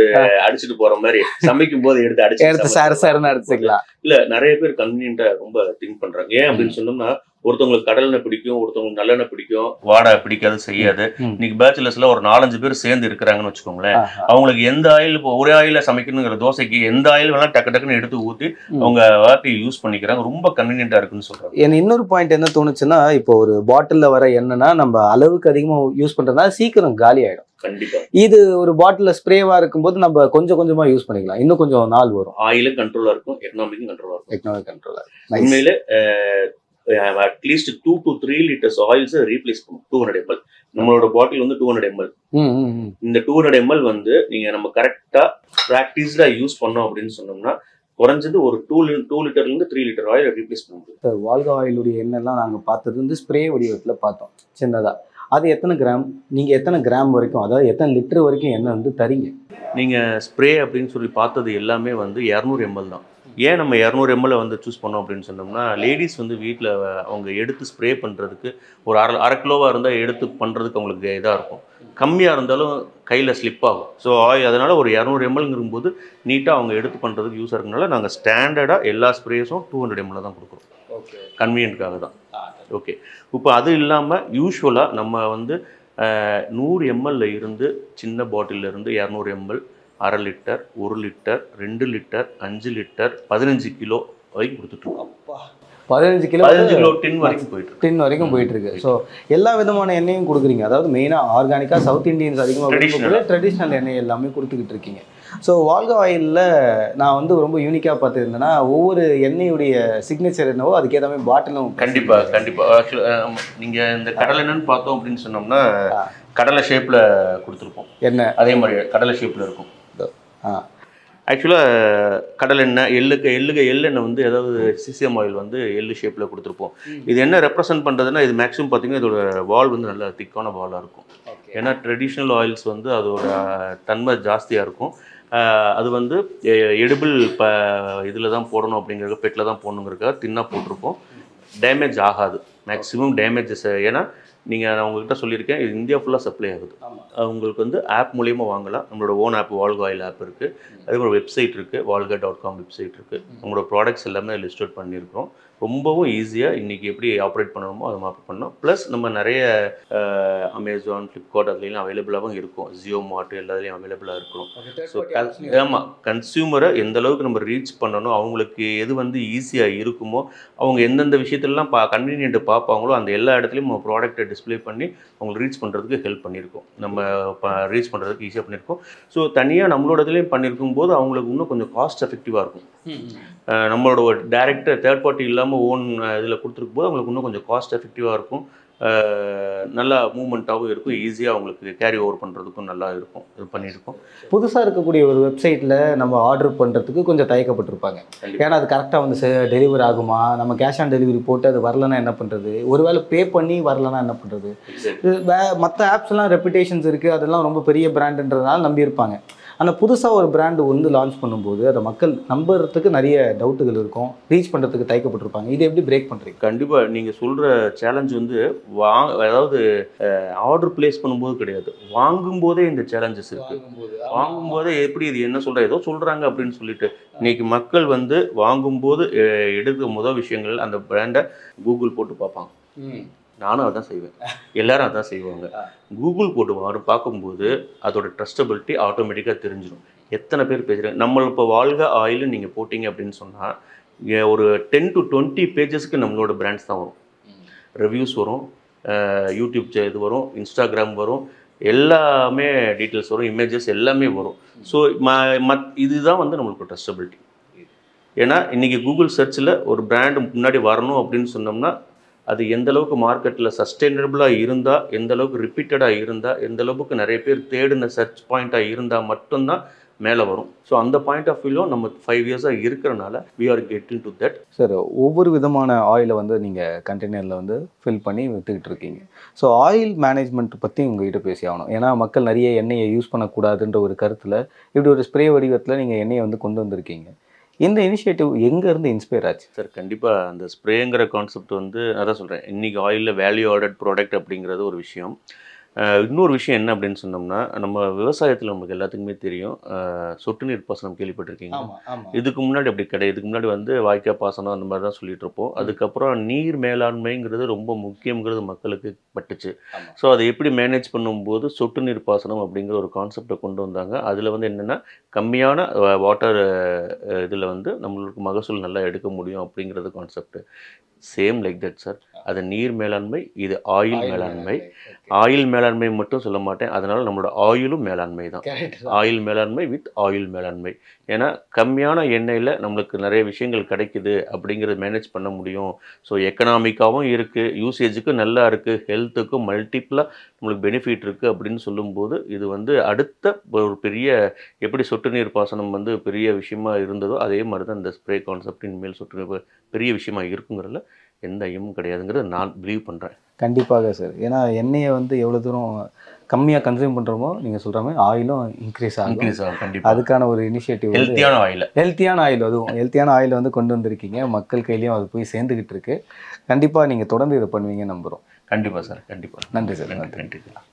அடிச்சுட்டு போற மாதிரி, சமைக்கும் போது எடுத்து சாருன்னு அடிச்சுக்கலாம். இல்ல, நிறைய பேர் கன்வீனியன்ட்டா ரொம்ப திங்க் பண்றாங்க. ஏன் அப்படின்னு சொன்னோம்னா, ஒருத்தவங்களுக்கு கடலெண்ணெய் பிடிக்கும், ஒருத்தவங்களுக்கு நல்லெண்ணெய் பிடிக்கும், வாடை பிடிக்காது, செய்யாது. இன்னைக்கு பேச்சுலர்ஸ்ல ஒரு 4-5 பேர் சேர்ந்து இருக்கிறாங்கன்னு வச்சுக்கோங்களேன். அவங்களுக்கு எந்த ஆயில், இப்போ ஒரே ஆயில சமைக்கணுங்கிற தோசைக்கு எந்த ஆயில் வேணா டக்குன்னு எடுத்து ஊற்றி அவங்க வாட்டி யூஸ் பண்ணிக்கிறாங்க. ரொம்ப கன்வீனியன்ட்டா இருக்குன்னு சொல்றாங்க. எனக்கு இன்னொரு பாயிண்ட் என்ன தோணுச்சுன்னா, இப்போ ஒரு பாட்டில்ல வர எண்ணெய்னா நம்ம அளவுக்கு அதிகமா யூஸ் பண்றதுனால சீக்கிரம் காலி ஆயிடும். கண்டிப்பா. இது ஒரு பாட்டில ஸ்ப்ரேவா இருக்கும்போது நம்ம கொஞ்சம் கொஞ்சமா யூஸ் பண்ணிக்கலாம், இன்னும் கொஞ்சம் நாள் வரும். ஆயிலும் கண்ட்ரோலா இருக்கும், எக்கனாமிக்கும் கண்ட்ரோலா இருக்கும். எக்கனாமிக் கண்ட்ரோலா உண்மையிலே at least 2 to 3 liters oils replace பண்ணும். 200 ml நம்மளோட பாட்டில் வந்து 200 ml. இந்த 200 ml வந்து நீங்க நம்ம கரெக்டா பிராக்டிஸ்டா யூஸ் பண்ணோம் அப்படின்னு சொன்னோம்னா குறைஞ்சது ஒரு 2 லிட்டர்லேருந்து 3 லிட்டர் ஆயில் ரீப்ளேஸ் பண்ணுது. வால்கா ஆயிலுடைய எண்ணெய்லாம் நாங்கள் பார்த்தது வந்து ஸ்ப்ரே வடிவத்தில் பார்த்தோம் சின்னதாக. அது எத்தனை கிராம், நீங்கள் எத்தனை கிராம் வரைக்கும், அதாவது எத்தனை லிட்டர் வரைக்கும் எண்ணெய் வந்து தரீங்க? நீங்கள் ஸ்ப்ரே அப்படின்னு சொல்லி பார்த்தது எல்லாமே வந்து 200 ml தான். ஏன் நம்ம 200 ml வந்து சூஸ் பண்ணோம் அப்படின்னு சொன்னோம்னா, லேடிஸ் வந்து வீட்டில் அவங்க எடுத்து ஸ்ப்ரே பண்ணுறதுக்கு ஒரு அரை கிலோவாக இருந்தால் எடுத்து பண்ணுறதுக்கு அவங்களுக்கு இதாக இருக்கும். கம்மியாக இருந்தாலும் கையில் ஸ்லிப் ஆகும். ஸோ அதனால் ஒரு 200 mlங்கும்போது நீட்டாக அவங்க எடுத்து பண்ணுறதுக்கு யூஸாக இருக்கனால நாங்கள் ஸ்டாண்டர்டாக எல்லா ஸ்ப்ரேஸும் 200 ml தான் கொடுக்குறோம். ஓகே, கன்வீனியன்ட்காக தான். ஓகே. இப்போ அது இல்லாமல் யூஷுவலாக நம்ம வந்து 100 ml இருந்து சின்ன பாட்டிலில் இருந்து 200 ml, 1/2 litre, 1 litre, 2 litre, 5 litre, 15 kilo வரைக்கும் கொடுத்துட்ருக்கோம். 15 கிலோ, 15 கிலோ டின் வரைக்கும் போயிட்டு டின் வரைக்கும் போயிட்டு இருக்கு. ஸோ எல்லா விதமான எண்ணெயும் கொடுக்குறீங்க. அதாவது மெயினாக ஆர்கானிக்காக சவுத் இண்டியன்ஸ் அதிகமாக ட்ரெடிஷ்னல் எண்ணெய் எல்லாமே கொடுத்துக்கிட்டு இருக்கீங்க. ஸோ வால்கா ஆயிலில் நான் வந்து ரொம்ப யூனிக்காக பார்த்துருந்தேன்னா, ஒவ்வொரு எண்ணெயுடைய சிக்னேச்சர் என்னவோ அதுக்கேற்ற மாதிரி பாட்டிலும். கண்டிப்பாக. ஆக்சுவலாக நீங்கள் இந்த கடலை எண்ணெய்னு பார்த்தோம் அப்படின்னு சொன்னோம்னா கடலை ஷேப்பில் கொடுத்துருப்போம். எண்ணெய் அதே மாதிரி கடலை ஷேப்பில் இருக்கும். ஆக்சுவலாக கடலை எண்ணெய், எள்ளெண்ணெய் வந்து ஏதாவது சிசிஎம் ஆயில் வந்து எள்ளு ஷேப்பில் கொடுத்துருப்போம். இது என்ன ரெப்ரசன்ட் பண்ணுறதுன்னா, இது மேக்ஸிமம் பார்த்தீங்கன்னா இதோட வால் வந்து நல்லா திக்கான வாலாக இருக்கும். ஏன்னா ட்ரெடிஷ்னல் ஆயில்ஸ் வந்து அதோட தன்மை ஜாஸ்தியாக இருக்கும். அது வந்து எடிபிள் இதில் தான் போடணும் அப்படிங்கிறத, பெட்டில் தான் போடணுங்கிறதுக்காக தின்னாக போட்டிருப்போம். டேமேஜ் ஆகாது, மேக்ஸிமம் டேமேஜஸ். ஏன்னா நான் உங்கள்கிட்ட சொல்லியிருக்கேன், இது இந்தியா ஃபுல்லாக சப்ளை ஆகுது. உங்களுக்கு வந்து ஆப் மூலிமா வாங்கலாம். நம்மளோட ஓன் ஆப் வால்கா ஆயில் ஆப் இருக்குது. அதே மாதிரி வெப்சைட் இருக்குது, valga.com வெப்சைட் இருக்குது. உங்களோட ப்ராடக்ட்ஸ் எல்லாமே லிஸ்ட் பண்ணியிருக்கிறோம். ரொம்பவும் ஈஸியாக இன்றைக்கி எப்படி ஆப்ரேட் பண்ணணுமோ அதை ஆப்ரேட் பண்ணோம். ப்ளஸ் நம்ம நிறைய அமேசான், ஃப்ளிப்கார்ட் அதுலேயும் அவைலபிளாகவும் இருக்கும். ஜியோ மார்ட் எல்லாத்துலேயும் அவைலபிளாக இருக்கும். ஸோ ஆமாம், கன்சியூமரை எந்த அளவுக்கு நம்ம ரீச் பண்ணணும், அவங்களுக்கு எது வந்து ஈஸியாக இருக்குமோ, அவங்க எந்தெந்த விஷயத்துலலாம் கன்வீனியன்ட்டு பார்ப்பாங்களோ அந்த எல்லா இடத்துலையும் நம்ம ப்ராடக்ட்டை டிஸ்பிளே பண்ணி அவங்களுக்கு ரீச் பண்ணுறதுக்கு ஹெல்ப் பண்ணியிருக்கோம். நம்ம ரீச் பண்ணுறதுக்கு ஈஸியாக பண்ணியிருக்கோம். ஸோ தனியாக நம்மளோட இதுலேயும் பண்ணியிருக்கும் போது அவங்களுக்கு இன்னும் கொஞ்சம் காஸ்ட் எஃபெக்டிவாக இருக்கும். நம்மளோட ஒரு டைரக்ட் தேர்ட் பார்ட்டி இல்லாமல் ஓன் இதில் கொடுத்துருக்கும் போது அவங்களுக்கு இன்னும் கொஞ்சம் காஸ்ட் எஃபெக்டிவாக இருக்கும். நல்லா மூவ்மெண்ட்டாகவும் இருக்கும். ஈஸியாக அவங்களுக்கு கேரி ஓவர் பண்ணுறதுக்கும் நல்லா இருக்கும். இது பண்ணியிருக்கோம். புதுசாக இருக்கக்கூடிய ஒரு வெப்சைட்டில் நம்ம ஆர்டர் பண்ணுறதுக்கு கொஞ்சம் தயக்கப்பட்டிருப்பாங்க. ஏன்னா அது கரெக்டாக வந்து டெலிவரி ஆகுமா, நம்ம கேஷ் ஆன் டெலிவரி போட்டு அது வரலன்னா என்ன பண்ணுறது, ஒருவேளை பே பண்ணி வரலன்னா என்ன பண்ணுறது. மற்ற ஆப்ஸ்லாம் ரெப்புடேஷன்ஸ் இருக்குது, அதெல்லாம் ரொம்ப பெரிய பிராண்டுன்றதுனால நம்பியிருப்பாங்க. ஆனால் புதுசாக ஒரு பிராண்டு வந்து லான்ச் பண்ணும்போது அதை மக்கள் நம்புறதுக்கு நிறைய டவுட்டுகள் இருக்கும், ரீச் பண்ணுறதுக்கு தயக்கப்பட்டிருப்பாங்க. இதை எப்படி பிரேக் பண்ணுறீங்க? கண்டிப்பாக நீங்கள் சொல்கிற சேலஞ்ச் வந்து அதாவது ஆர்டர் பிளேஸ் பண்ணும்போது கிடையாது, வாங்கும்போதே இந்த சேலஞ்சஸ் இருக்குது. வாங்கும்போதே எப்படி இது என்ன சொல்கிற ஏதோ சொல்கிறாங்க அப்படின்னு சொல்லிட்டு இன்றைக்கி மக்கள் வந்து வாங்கும்போது எடுக்கிற முதல் விஷயங்கள் அந்த பிராண்டை கூகுள் போட்டு பார்ப்பாங்க. நானும் அதான் செய்வேன், எல்லாரும் அதான் செய்வாங்க. கூகுள் போட்டு பார்க்கும்போது அதோட ட்ரஸ்டபிலிட்டி ஆட்டோமேட்டிக்காக தெரிஞ்சிடும். எத்தனை பேர் பேசுகிறாங்க. நம்ம இப்போ வால்கா ஆயில் நீங்கள் போட்டிங்க அப்படின்னு சொன்னால் ஒரு 10 to 20 பேஜஸ்க்கு நம்மளோட பிராண்ட்ஸ் தான் வரும். ரிவ்யூஸ் வரும், யூடியூப் இது வரும், இன்ஸ்டாகிராம் வரும், எல்லாமே டீட்டெயில்ஸ் வரும், இமேஜஸ் எல்லாமே வரும். ஸோ இதுதான் வந்து நம்மளுக்கு ட்ரஸ்டபிலிட்டி. ஏன்னா இன்றைக்கி கூகுள் சர்ச்சில் ஒரு பிராண்டு முன்னாடி வரணும் அப்படின்னு சொன்னோம்னா அது எந்த அளவுக்கு மார்க்கெட்டில் சஸ்டைனபிளாக இருந்தால், எந்த அளவுக்கு ரிப்பீட்டடாக இருந்தால், எந்த அளவுக்கு நிறைய பேர் தேடின சர்ச் பாயிண்ட்டாக இருந்தால் மட்டும்தான் மேலே வரும். ஸோ அந்த பாயிண்ட் ஆஃப் வியூலும் நம்ம 5 இயர்ஸாக இருக்கிறனால we are getting to that. Sir, ஒவ்வொரு விதமான ஆயிலை வந்து நீங்கள் கண்டெய்னரில் வந்து ஃபில் பண்ணி விற்றுக்கிட்டு இருக்கீங்க. ஸோ ஆயில் மேனேஜ்மெண்ட் பற்றி உங்கள்கிட்ட பேசி ஆகணும். ஏன்னா மக்கள் நிறைய எண்ணெயை யூஸ் பண்ணக்கூடாதுன்ற ஒரு கருத்தில் இப்படி ஒரு ஸ்ப்ரே வடிவத்தில் நீங்கள் எண்ணெயை வந்து கொண்டு வந்திருக்கீங்க. இந்த இனிஷியேட்டிவ் எங்கேருந்து இன்ஸ்பயர் ஆச்சு சார்? கண்டிப்பாக அந்த ஸ்ப்ரேங்கிற கான்செப்ட் வந்து அதான் சொல்கிறேன், இன்றைக்கி ஆயிலில் வேல்யூ ஆடட் ப்ராடக்ட் அப்படிங்கிறது ஒரு விஷயம். இன்னொரு விஷயம் என்ன அப்படின்னு சொன்னோம்னா, நம்ம விவசாயத்தில் நமக்கு எல்லாத்துக்குமே தெரியும், சொட்டு நீர் பாசனம் கேள்விப்பட்டிருக்கீங்க. இதுக்கு முன்னாடி அப்படி கிடையாது. இதுக்கு முன்னாடி வந்து வாய்க்கால் பாசனம் அந்த மாதிரி தான் சொல்லிட்டு இருப்போம். அதுக்கப்புறம் நீர் மேலாண்மைங்கிறது ரொம்ப முக்கியங்கிறது மக்களுக்கு பட்டுச்சு. ஸோ அதை எப்படி மேனேஜ் பண்ணும்போது சொட்டு நீர் பாசனம் அப்படிங்கிற ஒரு கான்செப்டை கொண்டு வந்தாங்க. அதில் வந்து என்னென்னா கம்மியான வாட்டர் இதில் வந்து நம்மளுக்கு மகசூல் நல்லா எடுக்க முடியும் அப்படிங்கிறது concept. Same like that sir. அது நீர் மேலாண்மை, இது ஆயில் மேலாண்மை. ஆயில் மேலாண்மை மட்டும் சொல்ல மாட்டேன், அதனால் நம்மளோட ஆயிலும் மேலாண்மை தான். ஆயில் மேலாண்மை வித் ஆயில் மேலாண்மை. ஏன்னா கம்மியான எண்ணெயில் நம்மளுக்கு நிறைய விஷயங்கள் கிடைக்குது அப்படிங்கிறத மேனேஜ் பண்ண முடியும். ஸோ எக்கனாமிக்காகவும் இருக்குது, யூசேஜுக்கும் நல்லா இருக்குது, ஹெல்த்துக்கும் மல்டிப்புளாக நம்மளுக்கு பெனிஃபிட் இருக்குது அப்படின்னு சொல்லும்போது இது வந்து அடுத்த ஒரு பெரிய எப்படி சொட்டு நீர் பாசனம் வந்து பெரிய விஷயமா இருந்ததோ அதே மாதிரி தான் இந்த ஸ்ப்ரே கான்செப்ட் இனிமேல் சொட்டு நீர் பெரிய விஷயமா இருக்குங்கிறதுல எந்த ஐயமும் கிடையாதுங்கிறது நான் பிலீவ் பண்ணுறேன். கண்டிப்பாக சார். ஏன்னா எண்ணெயை வந்து எவ்வளோ தூரம் கம்மியாக கன்சியூம் பண்ணுறோமோ நீங்கள் சொல்கிற மாதிரி ஆயிலும் இன்க்ரீஸ் ஆகும். கண்டிப்பாக அதுக்கான ஒரு இனிஷியேட்டிவ் ஹெல்த்தியான ஆயில், ஹெல்த்தியான ஆயில், அதுவும் ஹெல்த்தியான ஆயில் வந்து கொண்டு வந்திருக்கீங்க. மக்கள் கையிலையும் அது போய் சேர்ந்துக்கிட்டு இருக்கு. கண்டிப்பாக நீங்கள் தொடர்ந்து இதை பண்ணுவீங்க நம்புகிறோம். கண்டிப்பாக சார், கண்டிப்பாக. நன்றி சார். நன்றி சார்.